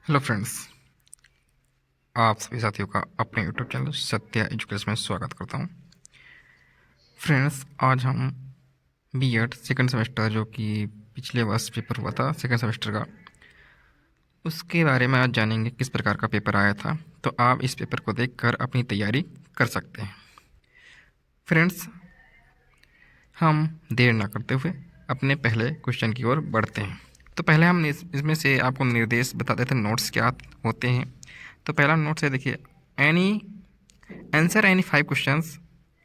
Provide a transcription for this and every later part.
Hello friends, आप सभी साथियों का अपने यूट्यूब चैनल सत्या एजुकेशन में स्वागत करता हूं। फ्रेंड्स, आज हम बीएड सेकंड सेमेस्टर जो कि पिछले वर्ष पेपर हुआ था सेकंड सेमेस्टर का, उसके बारे में आज जानेंगे किस प्रकार का पेपर आया था। तो आप इस पेपर को देखकर अपनी तैयारी कर सकते हैं। फ्रेंड्स, हम देर ना करते हुए अपने पहले क्वेश्चन की ओर बढ़ते हैं। तो पहले हम इसमें से आपको निर्देश बता देते हैं, नोट्स क्या होते हैं। तो पहला नोट्स है, देखिए, any answer any 5 questions,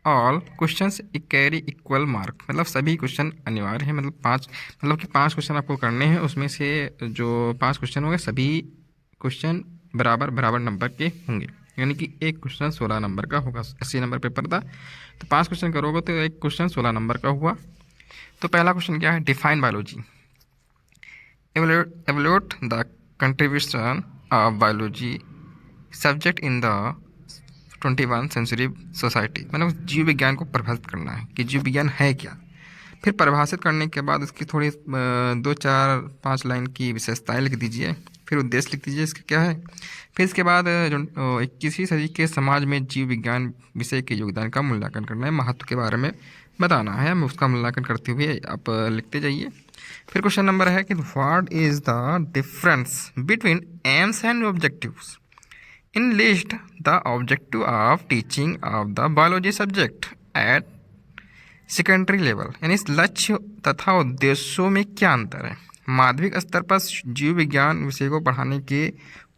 all questions carry equal mark. मतलब सभी क्वेश्चन अनिवार्य है, मतलब कि 5 क्वेश्चन आपको करने हैं। उसमें से जो 5 क्वेश्चन होंगे सभी क्वेश्चन बराबर बराबर नंबर के होंगे। यानी कि एक क्वेश्चन 16 नंबर का होगा। 80 नंबर पेपर था, तो 5 क्वेश्चन करोगे तो एक क्वेश्चन 16 नंबर का हुआ। तो पहला क्वेश्चन क्या है, define biology. Evaluate the contribution of biology subject in the 21 century society. मतलब जीव विज्ञान को परिभाषित करना है कि जीव विज्ञान है क्या। फिर परिभाषित करने के बाद उसकी थोड़ी 2-4-5 लाइन की विशेषताएं लिख दीजिए। फिर उद्देश्य लिख दीजिए इसका क्या है। फिर इसके बाद जो 21वीं सदी के समाज में जीव विज्ञान विषय के योगदान का मूल्यांकन करना है, महत्व के बारे में बताना है। हम उसका मूल्यांकन करते हुए आप लिखते जाइए। फिर क्वेश्चन नंबर है कि what is the difference between AIIMS and objectives in list the objective of teaching of the biology subject at secondary level. यानी इस लक्ष्य तथा उद्देश्यों में क्या अंतर है। माध्यमिक स्तर पर जीव विज्ञान विषय को पढ़ाने के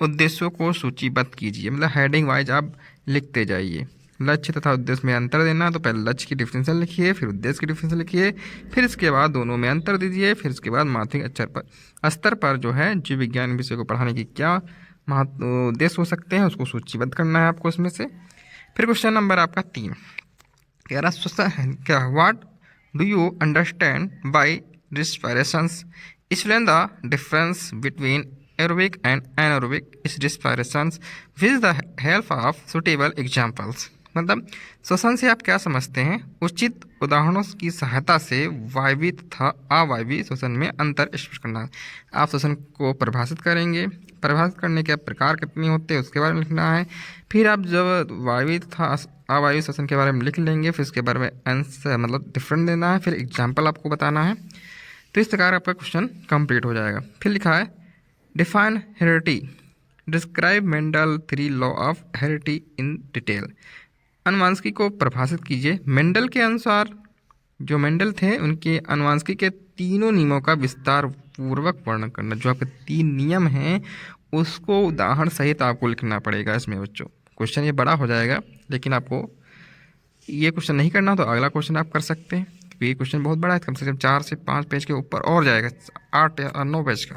उद्देश्यों को सूचीबद्ध कीजिए। मतलब हेडिंग वाइज आप लिखते जाइए। लक्ष्य तथा उद्देश्य में अंतर देना, तो पहले लक्ष्य की डिफिनेशन लिखिए, फिर उद्देश्य की डिफिनेशन लिखिए, फिर इसके बाद दोनों में अंतर दीजिए। फिर इसके बाद माध्यमिक स्तर पर जो है जीव विज्ञान विषय को पढ़ाने की क्या उद्देश्य हो सकते हैं, उसको सूचीबद्ध करना है आपको इसमें से। फिर क्वेश्चन नंबर आपका 3 कह रहा क्या, what do you understand by respirations, explain the difference between aerobic and anaerobic respirations with the help of suitable examples. मतलब श्वसन से आप क्या समझते हैं, उचित उदाहरणों की सहायता से वायवीय तथा अवायवीय श्वसन में अंतर स्पष्ट करना है। आप श्वसन को परिभाषित करेंगे, परिभाषित करने के प्रकार कितने होते हैं उसके बारे में लिखना है। फिर आप जब वायवीय तथा अवायवीय श्वसन के बारे में लिख लेंगे, फिर उसके बारे में आंसर मतलब डिफरेंट देना है, फिर एग्जाम्पल आपको बताना है। तो इस प्रकार आपका क्वेश्चन कंप्लीट हो जाएगा। फिर लिखा है define heredity, describe Mendel 3 law of heredity in detail. अनुवांशिकी को परिभाषित कीजिए। मेंडल के अनुसार जो मेंडल थे उनके अनुवांशिकी के तीनों नियमों का विस्तार पूर्वक वर्णन करना। जो आपके 3 नियम हैं उसको उदाहरण सहित आपको लिखना पड़ेगा इसमें बच्चों। क्वेश्चन ये बड़ा हो जाएगा, लेकिन आपको ये क्वेश्चन नहीं करना तो अगला क्वेश्चन आप कर सकते हैं, क्योंकि ये क्वेश्चन बहुत बड़ा है, कम से कम 4 से 5 पेज के ऊपर और जाएगा, 8 या 9 पेज का।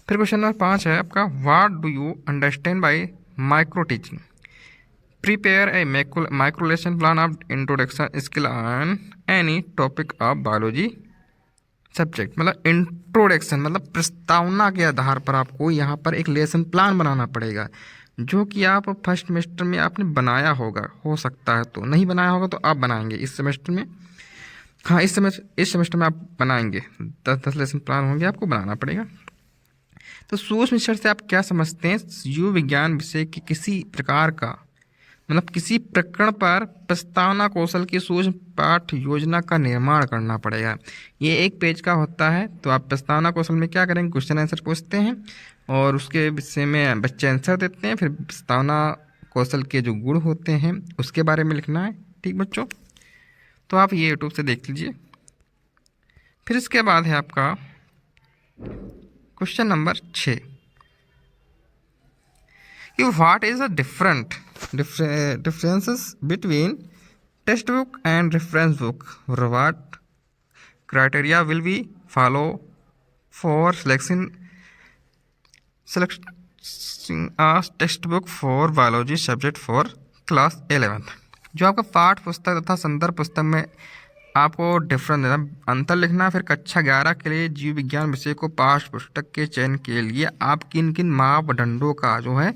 फिर क्वेश्चन नंबर 5 है आपका, what do you understand by micro teaching, prepare a micro lesson plan of introduction skill on any topic of biology subject. मतलब इंट्रोडक्शन मतलब प्रस्तावना के आधार पर आपको यहाँ पर एक लेसन प्लान बनाना पड़ेगा, जो कि आप फर्स्ट सेमेस्टर में आपने बनाया होगा, हो सकता है तो नहीं बनाया होगा तो आप बनाएंगे इस सेमेस्टर में। हाँ, इस सेमेस्टर में आप बनाएंगे, 10 लेसन प्लान होंगे, आपको बनाना पड़ेगा। तो सूक्ष्म स्तर से आप क्या समझते हैं, जीव विज्ञान विषय की किसी प्रकार का मतलब किसी प्रकरण पर प्रस्तावना कौशल की सूक्ष्म पाठ योजना का निर्माण करना पड़ेगा। ये 1 पेज का होता है। तो आप प्रस्तावना कौशल में क्या करेंगे, क्वेश्चन आंसर पूछते हैं और उसके विषय में बच्चे आंसर देते हैं। फिर प्रस्तावना कौशल के जो गुण होते हैं उसके बारे में लिखना है। ठीक बच्चों, तो आप ये यूट्यूब से देख लीजिए। फिर इसके बाद है आपका क्वेश्चन नंबर 6 कि what is the differences between textbook and reference book, what criteria will be follow for selecting a textbook for biology subject for class 11th। जो आपका पाठ पुस्तक तथा संदर्भ पुस्तक में आपको डिफरेंस देना, अंतर लिखना। फिर कक्षा 11 के लिए जीव विज्ञान विषय को पाठ्य पुस्तक के चयन के लिए आप किन किन मापदंडों का जो है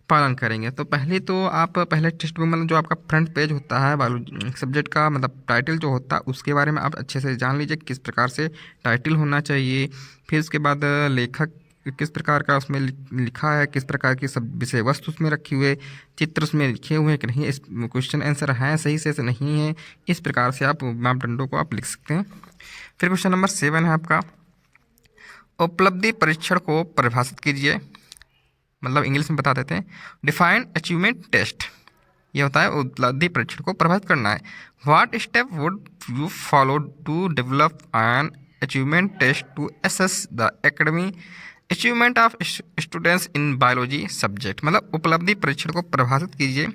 पालन करेंगे। तो पहले तो आप पहले टेक्स्ट बुक मतलब जो आपका फ्रंट पेज होता है बायोलॉजी सब्जेक्ट का, मतलब टाइटल जो होता है उसके बारे में आप अच्छे से जान लीजिए किस प्रकार से टाइटल होना चाहिए। फिर उसके बाद लेखक किस प्रकार का उसमें लिखा है, किस प्रकार की सब विषय वस्तु उसमें रखी हुए, चित्र उसमें लिखे हुए हैं कि नहीं, इस क्वेश्चन आंसर हैं सही से नहीं है, इस प्रकार से आप मापदंडों को आप लिख सकते हैं। फिर क्वेश्चन नंबर 7 है आपका, उपलब्धि परीक्षण को परिभाषित कीजिए। मतलब इंग्लिश में बता देते हैं, डिफाइन अचीवमेंट टेस्ट। ये होता है उपलब्धि परीक्षण को प्रभावित करना है। What step would you follow to develop an achievement test to assess the academy achievement of students in biology subject. मतलब उपलब्धि परीक्षण को प्रभावित कीजिए।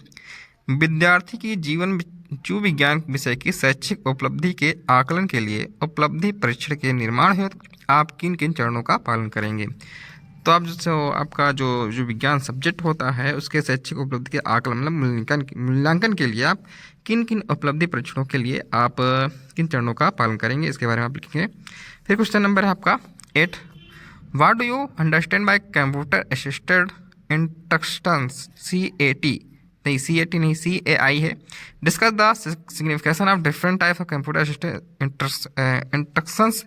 विद्यार्थी की जीव विज्ञान विषय की शैक्षिक उपलब्धि के आकलन के लिए उपलब्धि परीक्षण के निर्माण हेतु आप किन किन चरणों का पालन करेंगे। तो आप जो आपका जो विज्ञान सब्जेक्ट होता है उसके शैक्षिक उपलब्धि के आकलन मतलब मूल्यांकन के लिए आप किन किन उपलब्धि परीक्षणों के लिए आप किन चरणों का पालन करेंगे, इसके बारे में आप लिखेंगे। फिर क्वेश्चन नंबर है आपका 8, what do you understand by computer assisted instructions, CAT नहीं, CAT नहीं, CAI है। Discuss the signification of different types of computer assisted instructions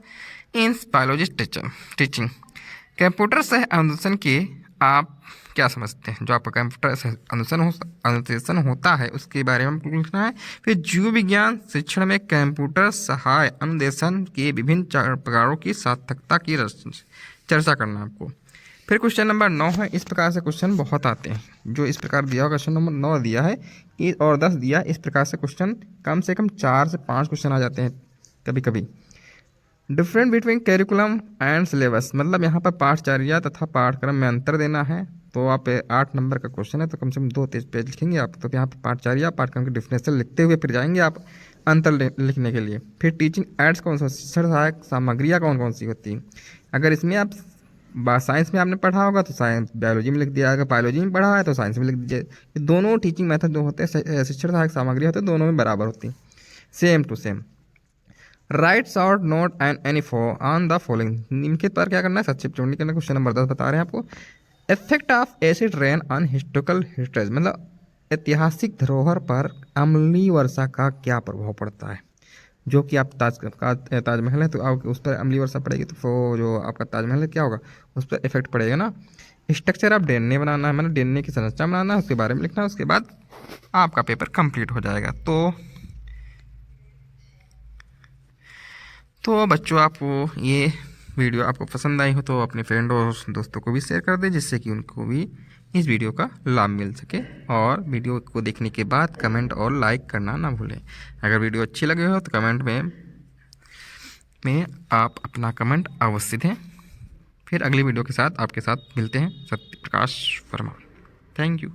in biology teaching. Computer सह अनुदेशन के आप क्या समझते हैं। जो आपका कंप्यूटर सह अनुदेशन होता है उसके बारे में आपको लिखना है। फिर जीव विज्ञान शिक्षण में कंप्यूटर सहाय अनुदेशन के विभिन्न प्रकारों की सार्थकता की चर्चा करना है आपको। फिर क्वेश्चन नंबर 9 है। इस प्रकार से क्वेश्चन बहुत आते हैं, जो इस प्रकार दिया हुआ क्वेश्चन नंबर 9 दिया है और 10 दिया, इस प्रकार से क्वेश्चन कम से कम 4 से 5 क्वेश्चन आ जाते हैं कभी कभी। Different between curriculum and syllabus, मतलब यहाँ पर पाठचर्या तथा पाठ्यक्रम में अंतर देना है। तो आप 8 नंबर का क्वेश्चन है तो कम से कम 2 पेज लिखेंगे आप। तो यहाँ पर पाठचर्या पाठ्यक्रम की डिफिनेशन लिखते हुए फिर जाएंगे आप अंतर लिखने के लिए। फिर टीचिंग एड्स कौन सा, शिक्षण सहायक सामग्रियाँ कौन कौन सी होती हैं। अगर इसमें आप साइंस में आपने पढ़ा होगा तो साइंस बायोलॉजी में लिख दिया, अगर बायोलॉजी में पढ़ा है तो साइंस में लिख दीजिए। ये दोनों टीचिंग मेथड जो होते हैं, शिक्षण सहायक सामग्री होते हैं, दोनों में बराबर होती हैं, same to same. Write short note and any on the following, निम्नलिखित पर क्या करना है, सचिव चुनने के लिए। क्वेश्चन नंबर 10 बता रहे हैं आपको, effect of acid rain on historical heritage, मतलब ऐतिहासिक धरोहर पर अम्लीय वर्षा का क्या प्रभाव पड़ता है। जो कि आप ताजमहल है तो आप उस पर अम्लीय वर्षा पड़ेगी तो वो जो आपका ताजमहल है क्या होगा, उस पर इफेक्ट पड़ेगा ना। स्ट्रक्चर ऑफ डीएनए बनाना है, मतलब डीएनए की संरचना बनाना है, उसके बारे में लिखना है। उसके बाद आपका पेपर कंप्लीट हो जाएगा। तो बच्चों, आपको ये वीडियो आपको पसंद आई हो तो अपने फ्रेंड और दोस्तों को भी शेयर कर दें, जिससे कि उनको भी इस वीडियो का लाभ मिल सके। और वीडियो को देखने के बाद कमेंट और लाइक करना ना भूलें। अगर वीडियो अच्छी लगे हो तो कमेंट में आप अपना कमेंट अवश्य दें। फिर अगली वीडियो के साथ आपके साथ मिलते हैं। सत्य प्रकाश वर्मा। Thank you.